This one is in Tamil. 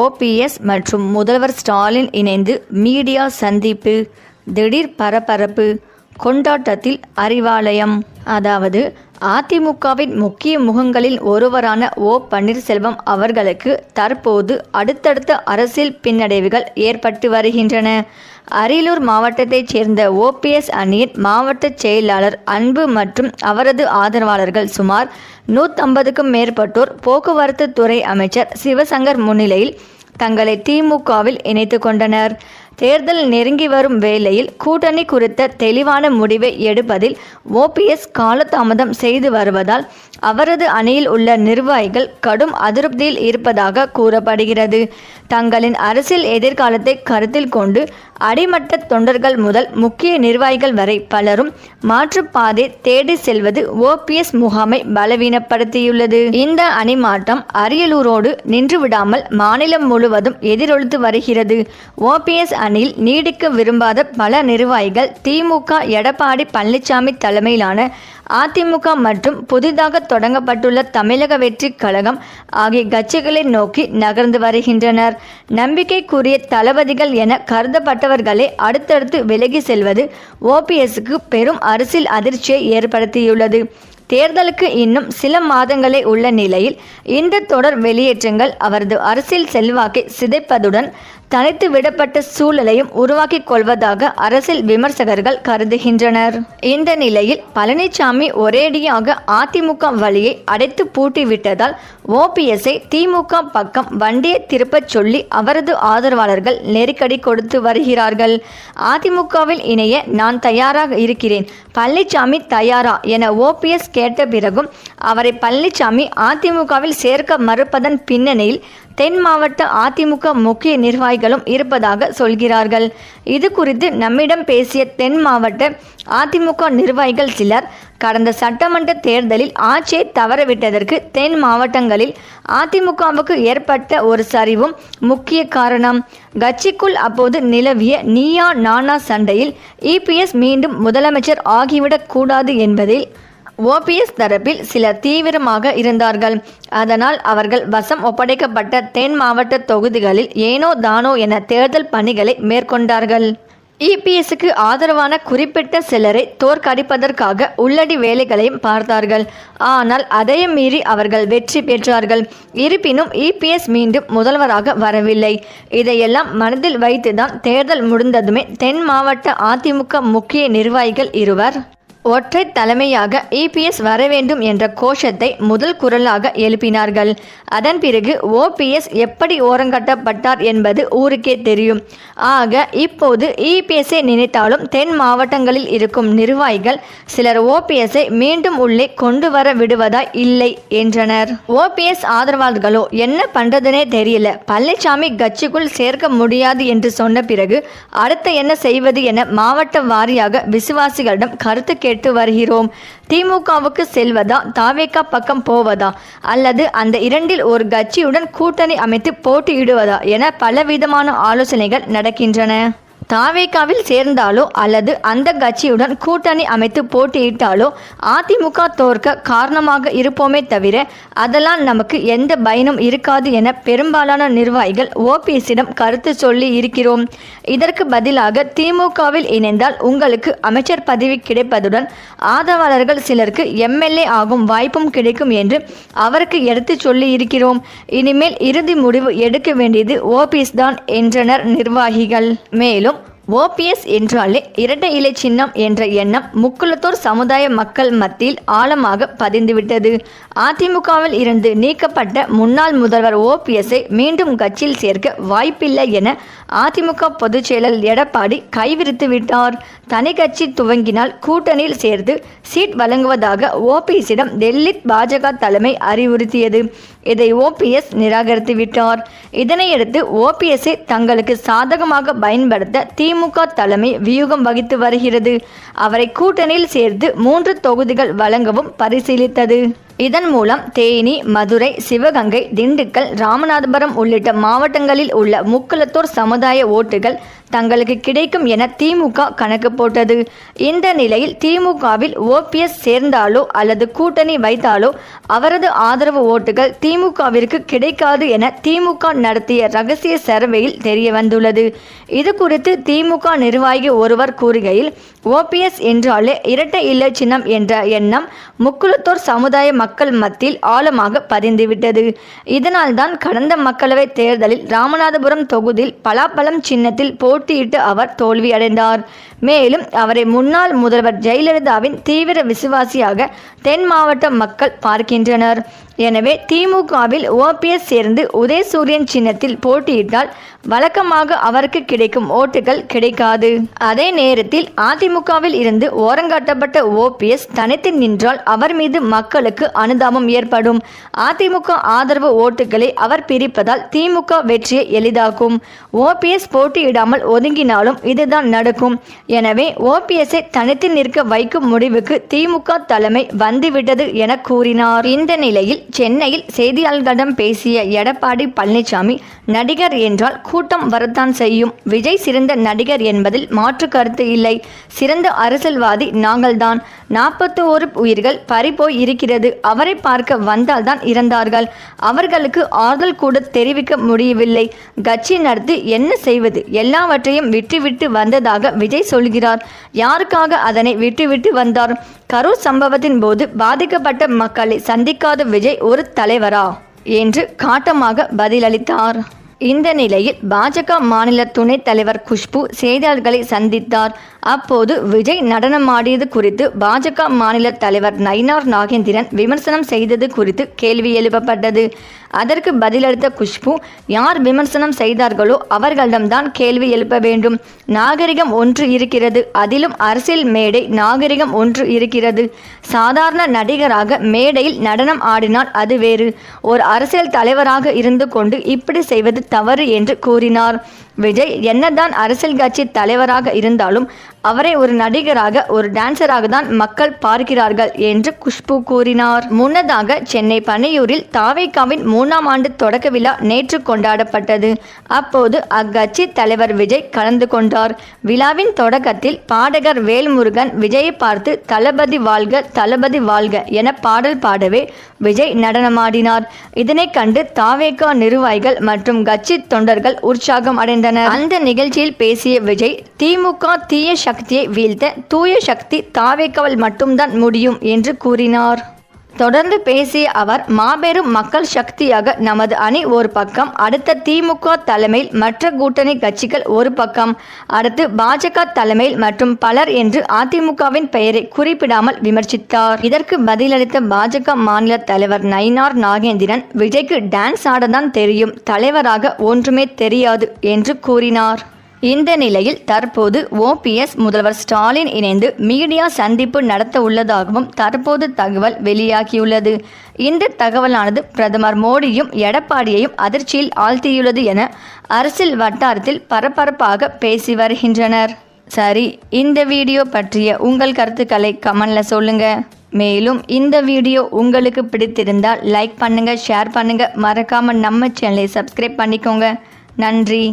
ஓபிஎஸ் மற்றும் முதல்வர் ஸ்டாலின் இணைந்து மீடியா சந்திப்பு, திடீர் பரபரப்பு, கொண்டாட்டத்தில் அறிவாலயம். அதாவது அதிமுகவின் முக்கிய முகங்களில் ஒருவரான ஓ பன்னீர்செல்வம் அவர்களுக்கு தற்போது அடுத்தடுத்த அரசியல் பின்னடைவுகள் ஏற்பட்டு வருகின்றன. அரியலூர் மாவட்டத்தைச் சேர்ந்த ஓபிஎஸ் அணியின் மாவட்ட செயலாளர் அன்பு மற்றும் அவரது ஆதரவாளர்கள் சுமார் 150க்கும் மேற்பட்டோர் போக்குவரத்து துறை அமைச்சர் சிவசங்கர் முன்னிலையில் தங்களை திமுகவில் இணைத்து கொண்டனர். தேர்தல் நெருங்கி வரும் வேளையில் கூட்டணி குறித்த தெளிவான முடிவை எடுப்பதில் ஓபிஎஸ் காலதாமதம் செய்து வருவதால் அவரது அணியில் உள்ள நிர்வாகிகள் கடும் அதிருப்தியில் இருப்பதாக கூறப்படுகிறது. தங்களின் அரசியல் எதிர்காலத்தை கருத்தில் கொண்டு அடிமட்ட தொண்டர்கள் முதல் முக்கிய நிர்வாகிகள் வரை பலரும் மாற்றுப்பாதை தேடி செல்வது ஓபிஎஸ் முகாமை பலவீனப்படுத்தியுள்ளது. இந்த அணி மாற்றம் அரியலூரோடு நின்றுவிடாமல் மாநிலம் முழுவதும் எதிரொலித்து வருகிறது. ஓபிஎஸ் அணியில் நீடிக்க விரும்பாத பல நிர்வாகிகள் திமுக எடப்பாடி பழனிசாமி தலைமையிலான அதிமுக மற்றும் புதிதாக தொடங்கப்பட்டுள்ள தமிழக வெற்றி கழகம் ஆகிய கட்சிகளை நோக்கி நகர்ந்து வருகின்றனர். நம்பிக்கைக்குரிய தளபதிகள் என கருதப்பட்டவர்களே அடுத்தடுத்து விலகி செல்வது ஓபிஎஸ்க்கு பெரும் அரசியல் அதிர்ச்சியை ஏற்படுத்தியுள்ளது. தேர்தலுக்கு இன்னும் சில மாதங்களே உள்ள நிலையில் இந்த தொடர் வெளியேற்றங்கள் அவரது அரசியல் செல்வாக்கை சிதைப்பதுடன் தனித்து விடப்பட்ட சூழலையும் உருவாக்கி கொள்வதாக அரசியல் விமர்சகர்கள் கருதுகின்றனர். இந்த நிலையில் பழனிசாமி ஒரேடியாக அதிமுக வழியை அடைத்து பூட்டிவிட்டதால் ஓபிஎஸ்ஐ திமுக பக்கம் வண்டியை திருப்பச் சொல்லி அவரது ஆதரவாளர்கள் நெருக்கடி கொடுத்து வருகிறார்கள். அதிமுகவில் இணைய நான் தயாராக இருக்கிறேன், பழனிசாமி தயாரா என ஓபிஎஸ் கேட்ட பிறகும் அவரை பழனிசாமி அதிமுகவில் சேர்க்க மறுப்பதன் பின்னணியில் தென் மாவட்ட அதிமுக முக்கிய நிர்வாகிகளும் இருப்பதாக சொல்கிறார்கள். இது குறித்து நம்மிடம் பேசிய தென் மாவட்ட அதிமுக நிர்வாகிகள் சிலர் கடந்த சட்டமன்ற தேர்தலில் ஆட்சியை தவறவிட்டதற்கு தென் மாவட்டங்களில் அதிமுகவுக்கு ஏற்பட்ட ஒரு சரிவும் முக்கிய காரணம். கட்சிக்குள் அப்போது நிலவிய நீயா நானா சண்டையில் இபிஎஸ் மீண்டும் முதலமைச்சர் ஆகிவிடக் கூடாது என்பதில் ஓபிஎஸ் தரப்பில் சிலர் தீவிரமாக இருந்தார்கள். அதனால் அவர்கள் வசம் ஒப்படைக்கப்பட்ட தென் மாவட்ட தொகுதிகளில் ஏனோ தானோ என தேர்தல் பணிகளை மேற்கொண்டார்கள். இபிஎஸ்க்கு ஆதரவான குறிப்பிட்ட சிலரை தோற்கடிப்பதற்காக உள்ளடி வேலைகளையும் பார்த்தார்கள். ஆனால் அதையும் மீறி அவர்கள் வெற்றி பெற்றார்கள். இருப்பினும் இபிஎஸ் மீண்டும் முதல்வராக வரவில்லை. இதையெல்லாம் மனதில் வைத்துதான் தேர்தல் முடிந்ததுமே தென் மாவட்ட அதிமுக முக்கிய நிர்வாகிகள் இருவர் ஒற்றை தலைமையாக இபிஎஸ் வர வேண்டும் என்ற கோஷத்தை முதல் குரலாக எழுப்பினார்கள். அதன் பிறகு ஓபிஎஸ் எப்படி ஓரங்கட்டப்பட்டார் என்பது ஊருக்கே தெரியும். ஆக இப்போது இபிஎஸ்ஐ நினைத்தாலும் தென் மாவட்டங்களில் இருக்கும் நிர்வாகிகள் சிலர் ஓபிஎஸ்ஐ மீண்டும் உள்ளே கொண்டு வர விடுவதாய் இல்லை என்றனர். ஓபிஎஸ் ஆதரவாளர்களோ என்ன பண்றதுனே தெரியல, பழனிசாமி கட்சிக்குள் சேர்க்க முடியாது என்று சொன்ன பிறகு அடுத்த என்ன செய்வது என மாவட்ட வாரியாக விசுவாசிகளிடம் கருத்து கேட்டு வருகிறோம். திமுகவுக்கு செல்வதா, தாவேகா பக்கம் போவதா, அல்லது அந்த இரண்டில் ஒரு கட்சியுடன் கூட்டணி அமைத்து போட்டியிடுவதா என பலவிதமான ஆலோசனைகள் நடக்கின்றன. தாவேகாவில் சேர்ந்தாலோ அல்லது அந்த கட்சியுடன் கூட்டணி அமைத்து போட்டியிட்டாலோ அதிமுக தோற்க காரணமாக இருப்போமே தவிர அதெல்லாம் நமக்கு எந்த பயனும் இருக்காது என பெரும்பாலான நிர்வாகிகள் ஓபிஎஸ்ஸிடம் கருத்து சொல்லி இருக்கிறோம். இதற்கு பதிலாக திமுகவில் இணைந்தால் உங்களுக்கு அமைச்சர் பதவி கிடைப்பதுடன் ஆதரவாளர்கள் சிலருக்கு எம்எல்ஏ ஆகும் வாய்ப்பும் கிடைக்கும் என்று அவருக்கு எடுத்து சொல்லி இருக்கிறோம். இனிமேல் இறுதி முடிவு எடுக்க வேண்டியது ஓபிஎஸ் தான் என்றனர் நிர்வாகிகள். மேலும் ஓபிஎஸ் என்றாலே இரட்டை இலை சின்னம் என்ற எண்ணம் முக்குளத்தூர் சமுதாய மக்கள் மத்தியில் ஆழமாக பதிந்துவிட்டது. அதிமுகவில் இருந்து நீக்கப்பட்ட முன்னாள் முதல்வர் ஓபிஎஸ்ஐ மீண்டும் கட்சியில் சேர்க்க வாய்ப்பில்லை என அதிமுக பொதுச் செயலர் எடப்பாடி கைவிரித்து விட்டார். தனி கட்சி துவங்கினால் கூட்டணியில் சேர்த்து சீட் வழங்குவதாக ஓபிஎஸ்ஸிடம் டெல்லி பாஜக தலைமை அறிவுறுத்தியது. இதை ஓபிஎஸ் நிராகரித்து விட்டார். இதனையடுத்து ஓபிஎஸ்ஐ தங்களுக்கு சாதகமாக பயன்படுத்த திமுக தலைமை வியூகம் வகித்து வருகிறது. அவரை கூட்டணியில் சேர்த்து 3 தொகுதிகள் வழங்கவும் பரிசீலித்தது. இதன் மூலம் தேனி, மதுரை, சிவகங்கை, திண்டுக்கல், ராமநாதபுரம் உள்ளிட்ட மாவட்டங்களில் உள்ள முக்குளத்தோர் சமுதாய ஓட்டுகள் தங்களுக்கு கிடைக்கும் என திமுக கணக்கு போட்டது. இந்த நிலையில் திமுகவில் ஓபிஎஸ் சேர்ந்தாலோ அல்லது கூட்டணி வைத்தாலோ அவரது ஆதரவு ஓட்டுகள் திமுகவிற்கு கிடைக்காது என திமுக நடத்திய ரகசிய சர்வேயில் தெரிய வந்துள்ளது. இது குறித்து திமுக நிர்வாகி ஒருவர் கூறுகையில், ஓபிஎஸ் என்றாலே இரட்டை இலை சின்னம் என்ற எண்ணம் முக்குளத்தோர் சமுதாய மக்கள் மத்தியில் ஆழமாக பதிந்துவிட்டது. இதனால்தான் கடந்த மக்களவை தேர்தலில் ராமநாதபுரம் தொகுதியில் பலாப்பழம் சின்னத்தில் போட்டியிட்டு அவர் தோல்வியடைந்தார். மேலும் அவரை முன்னாள் முதல்வர் ஜெயலலிதாவின் தீவிர விசுவாசியாக தென் மாவட்ட மக்கள் பார்க்கின்றனர். எனவே திமுகவில் ஓபிஎஸ் சேர்ந்து உதயசூரியன் சின்னத்தில் போட்டியிட்டால் வழக்கமாக அவருக்கு கிடைக்கும் ஓட்டுகள் கிடைக்காது. அதே நேரத்தில் அதிமுகவில் இருந்து ஓரங்காட்டப்பட்ட ஓபிஎஸ் தனித்து நின்றால் அவர் மீது மக்களுக்கு அனுதாபம் ஏற்படும். அதிமுக ஆதரவு ஓட்டுகளை அவர் பிரிப்பதால் திமுக வெற்றியை எளிதாக்கும். ஓபிஎஸ் போட்டியிடாமல் ஒதுங்கினாலும் இதுதான் நடக்கும். எனவே ஓபிஎஸ்ஐ தனித்து நிற்க வைக்கும் முடிவுக்கு திமுக தலைமை வந்துவிட்டது என கூறினார். இந்த நிலையில் சென்னையில் செய்தியாளர்களிடம் பேசிய எடப்பாடி பழனிசாமி, நடிகர் என்றால் கூட்டம் வரத்தான் செய்யும். விஜய் சிறந்த நடிகர் என்பதில் மாற்று கருத்து இல்லை. சிறந்த அரசியல்வாதி நாங்கள்தான். 41 உயிர்கள் பறிபோய் இருக்கிறது. அவரை பார்க்க வந்தால்தான் இறந்தார்கள். அவர்களுக்கு ஆறுதல் கூட தெரிவிக்க முடியவில்லை. கட்சி நடத்தி என்ன செய்வது? எல்லாவற்றையும் விட்டுவிட்டு வந்ததாக விஜய் சொல்கிறார். யாருக்காக அதனை விட்டுவிட்டு வந்தார்? கரூர் சம்பவத்தின் போது பாதிக்கப்பட்ட மக்களை சந்திக்காத விஜய் ஒரு தலைவரா என்று காட்டமாக பதிலளித்தார். இந்த நிலையில் பாஜக மாநில துணைத் தலைவர் குஷ்பு செய்தியாளர்களை சந்தித்தார். அப்போது விஜய் நடனமாடியது குறித்து பாஜக மாநில தலைவர் நயினார் நாகேந்திரன் விமர்சனம் செய்தது குறித்து கேள்வி எழுப்பப்பட்டது. அதற்கு பதிலளித்த குஷ்பு, யார் விமர்சனம் செய்தார்களோ அவர்களிடம்தான் கேள்வி எழுப்ப வேண்டும். நாகரிகம் ஒன்று இருக்கிறது, அதிலும் அரசியல் மேடை நாகரிகம் ஒன்று இருக்கிறது. சாதாரண நடிகராக மேடையில் நடனம் ஆடினால் அது வேறு. ஒரு அரசியல் தலைவராக இருந்து கொண்டு இப்படி செய்வது தவறு என்று கூறினார். விஜய் என்னதான் அரசியல் கட்சி தலைவராக இருந்தாலும் அவரை ஒரு நடிகராக, ஒரு டான்சராக தான் மக்கள் பார்க்கிறார்கள் என்று குஷ்பு கூறினார். முன்னதாக சென்னை பனையூரில் தாவேகாவின் 3ஆம் ஆண்டு தொடக்க விழா நேற்று கொண்டாடப்பட்டது. அப்போது அக்கட்சி தலைவர் விஜய் கலந்து கொண்டார். விழாவின் தொடக்கத்தில் பாடகர் வேல்முருகன் விஜயை பார்த்து தளபதி வாழ்க, தளபதி வாழ்க என பாடல் பாடவே விஜய் நடனமாடினார். இதனை கண்டு தாவேகா நிர்வாகிகள் மற்றும் கட்சி தொண்டர்கள் உற்சாகம் அடைந்தனர். அந்த நிகழ்ச்சியில் பேசிய விஜய், திமுக தீய சக்தியை வீழ்த்த தூய சக்தி தாவேகாவால் மட்டும்தான் முடியும் என்று கூறினார். தொடர்ந்து பேசிய அவர், மாபெரும் மக்கள் சக்தியாக நமது அணி ஒரு பக்கம், அடுத்த திமுக தலைமையில் மற்ற கூட்டணி கட்சிகள் ஒரு பக்கம், அடுத்து பாஜக தலைமையில் மற்றும் பலர் என்று அதிமுகவின் பெயரை குறிப்பிடாமல் விமர்சித்தார். இதற்கு பதிலளித்த பாஜக மாநில தலைவர் நயினார் நாகேந்திரன், விஜய்க்கு டான்ஸ் ஆடத்தான் தெரியும், தலைவராக ஒன்றுமே தெரியாது என்று கூறினார். இந்த நிலையில் தற்போது ஓபிஎஸ் முதல்வர் ஸ்டாலின் இணைந்து மீடியா சந்திப்பு நடத்த உள்ளதாகவும் தற்போது தகவல் வெளியாகியுள்ளது. இந்த தகவலானது பிரதமர் மோடியும் எடப்பாடியையும் அதிர்ச்சியில் ஆழ்த்தியுள்ளது என அரசியல் வட்டாரத்தில் பரபரப்பாக பேசி வருகின்றனர். சரி, இந்த வீடியோ பற்றிய உங்கள் கருத்துக்களை கமெண்ட்ல சொல்லுங்க. மேலும் இந்த வீடியோ உங்களுக்கு பிடித்திருந்தால் லைக் பண்ணுங்க, ஷேர் பண்ணுங்க, மறக்காம நம்ம சேனலை சப்ஸ்கிரைப் பண்ணிக்கோங்க. நன்றி.